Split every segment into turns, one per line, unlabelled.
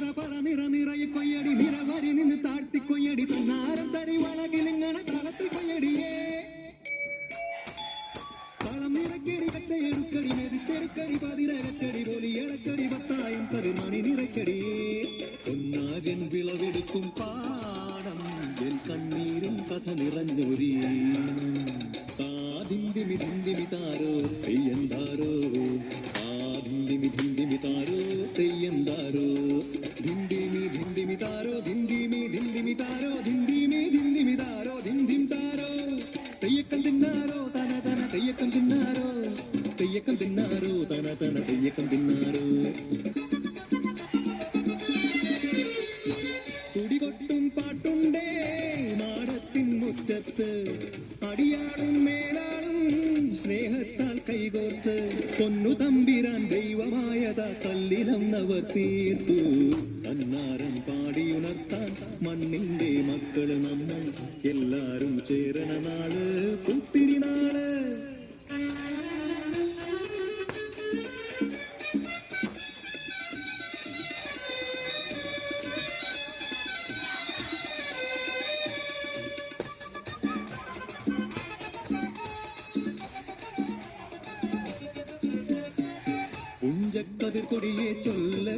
നിറയെ കൊയ്യടി നിറവരി നിന്ന് താഴ്ത്തി കൊയ്യടി തന്നാരം തരി വളകിലിങ്ങണ കളത്തിൽ കൊയ്യടിയേ കളം നിറക്കടി കട്ടയെടുക്കടി മെതിച്ചെടുക്കടി പതിരകക്കടി പോലി ഇളക്കടി 10 മണി നിറയ്ക്കടിയേ ഒന്നാകൻ വിളവെടുക്കും പാടം എൻ കണ്ണീരും കഥ നിറഞ്ഞൊരി ധിന്ദിമി ധിന്ദിമി താരോ തെയ്യന്താരോ ധിന്ദിമി ധിന്ദിമി താരോ തെയ്യന്താരോ ധിന്ദിമി ധിന്ദിമി താരോ ധിന്ദിമി ധിന്ദിമി താരോ ധിന്ദിമി ധിന്ദിമി താരോ ധിന്ദിം താരോ തെയ്യക്കം തിന്നാരോ തന തന തെയ്യക്കം തിന്നാരോ തെയ്യക്കം തിന്നാരോ തന തന തെയ്യക്കം തിന്നാരോ തുടികൊട്ടും പാട്ടുണ്ടേ മാടത്തിൻ മുറ്റത്ത് അടിയാടും മേലാടും സ്നേഹത്താൽ കൈകോർത്ത് പൊന്നു തമ്പിരാൻ ദൈവമായതാ കല്ലിലന്നവർ തീർത്തു തന്നാരം പാടിയുണർത്താൻ മണ്ണിന്റെ മക്കള് നമ്മൾ എല്ലാരും ചേരണ നാള് പുത്തിരി നാള് പുഞ്ചക്കതിർ കൊടിയെ ചൊല്ല്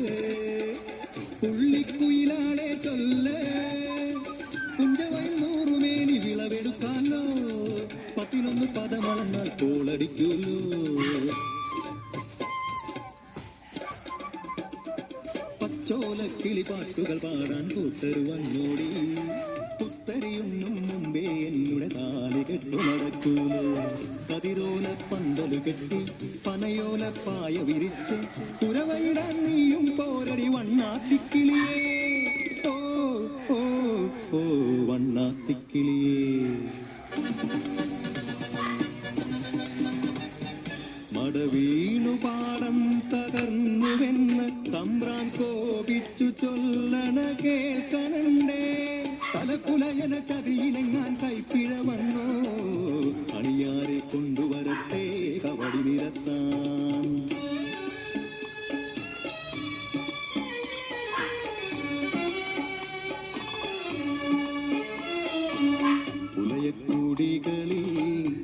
പുള്ളിക്കുയിലാളെ ചൊല്ല് പുഞ്ചവയിൽ 100 മേനി വിളവെടുക്കാലോ 11 പദമളന്നാൽ കോളടിക്കുമല്ലോ പച്ചോല കിളിപ്പാട്ടുകൾ പാടാൻ കൂട്ടരുവന്നോടി പുത്തരിയൊന്നും മുമ്പേ എന്നുടെ താലി കെട്ടു നടക്കൂലോ കതിരോല പന്തല് കെട്ടി പനയോല പായ വിരിച്ച് പുരവയിടാൻ നീയും പോരടി വണ്ണാത്തിക്കിളിയേ ഓ ഓ ഓ വണ്ണാത്തിക്കിളിയേ മടവീണു പാടം തകർന്നുവെന്ന് തമ്പ്രാൻ കോപിച്ചു ചൊല്ലണ കേൾക്കണണ്ടേ തലക്കുലയന ചതിയിലെങ്ങാൻ കൈപ്പിഴ വന്നോ അണിയാരെ കൊണ്ടുവരട്ടെ കവടി നിരത്താൻ പുലയക്കൂടികളിൽ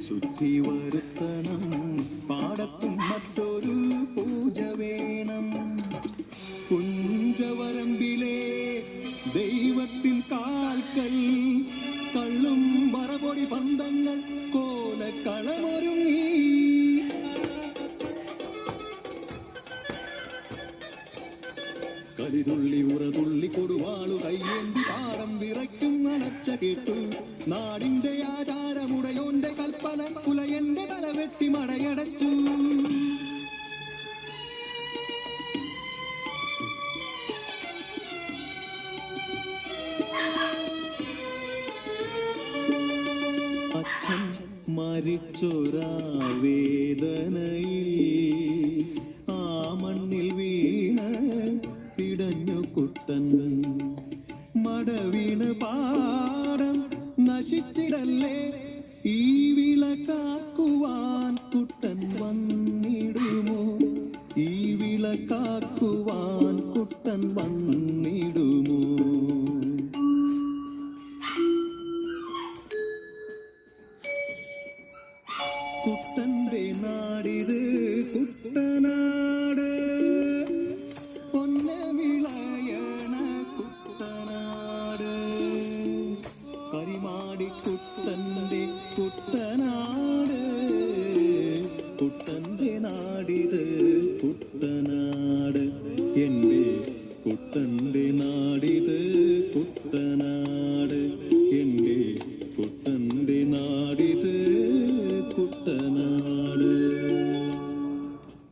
ശുദ്ധി വരുത്തണം പാടത്തും മറ്റൊരു പൂജ വേണം കുഞ്ചവരമ്പിലെ ദൈവത്തിൻ കാൽക്കൽ കള്ളും മറപൊടി പന്തങ്ങൾ കോലക്കളമൊരുങ്ങി കരിതുള്ളി ഉറതുള്ളി കൊടുവാളു കയ്യേന്തി പാടം വിറയ്ക്കും അലച്ച കേട്ടു നാടിന്റെ ആചാരമുടയോന്റെ കൽപ്പന പുലയന്റെ തലവെട്ടി മടയടച്ചു അച്ഛൻ മരിച്ചൊരാ വേദനയിൽ ആ മണ്ണിൽ വീണ് പിടഞ്ഞു കുട്ടൻ മടവീണ് പാടം നശിച്ചിടല്ലേ ഈ വിള കാക്കുവാൻ കുട്ടൻ വന്നിടുമോ ഈ വിള കാക്കുവാൻ കുട്ടൻ വന്നിടുമോ കുട്ടന്റെ നാടിത് കുട്ടനാട് പൊന്ന വിളയണ കുട്ടനാട് കരിമാടി കുട്ടന്റെ കുട്ടനാട് കുട്ടന്റെ നാടിത് കുട്ടനാട് എൻ്റെ കുട്ടന്റെ